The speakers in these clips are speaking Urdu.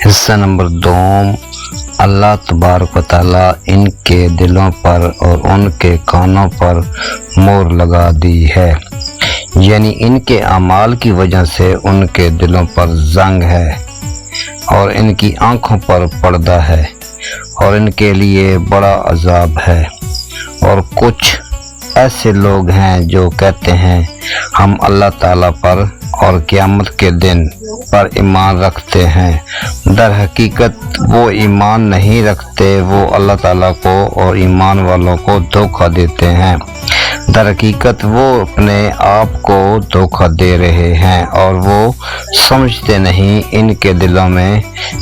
حصہ نمبر 2، اللہ تبارک و تعالیٰ ان کے دلوں پر اور ان کے کانوں پر مہر لگا دی ہے، یعنی ان کے اعمال کی وجہ سے ان کے دلوں پر زنگ ہے اور ان کی آنکھوں پر پردہ ہے اور ان کے لیے بڑا عذاب ہے۔ اور کچھ ایسے لوگ ہیں جو کہتے ہیں ہم اللہ تعالیٰ پر اور قیامت کے دن پر ایمان رکھتے ہیں، در حقیقت وہ ایمان نہیں رکھتے، وہ اللہ تعالیٰ کو اور ایمان والوں کو دھوکہ دیتے ہیں۔ در حقیقت وہ اپنے آپ کو دھوکہ دے رہے ہیں اور وہ سمجھتے نہیں ان کے دلوں میں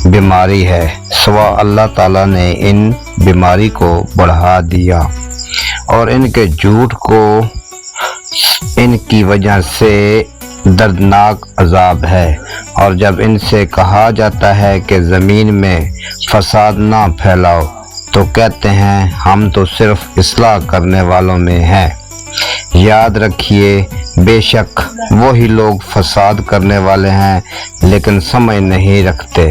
بیماری ہے، سوا اللہ تعالیٰ نے ان بیماری کو بڑھا دیا اور ان کے جھوٹ کو ان کی وجہ سے دردناک عذاب ہے۔ اور جب ان سے کہا جاتا ہے کہ زمین میں فساد نہ پھیلاؤ تو کہتے ہیں ہم تو صرف اصلاح کرنے والوں میں ہیں۔ یاد رکھیے بے شک وہی لوگ فساد کرنے والے ہیں لیکن سمجھ نہیں رکھتے۔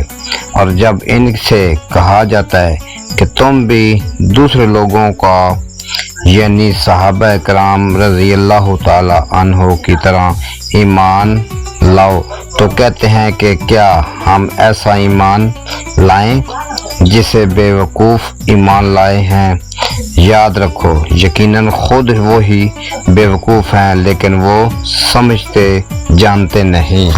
اور جب ان سے کہا جاتا ہے کہ تم بھی دوسرے لوگوں کا یعنی صحابہ کرام رضی اللہ تعالی عنہ کی طرح ایمان لاؤ تو کہتے ہیں کہ کیا ہم ایسا ایمان لائیں جسے بے وقوف ایمان لائے ہیں۔ یاد رکھو یقیناً خود وہی بے وقوف ہیں لیکن وہ سمجھتے جانتے نہیں۔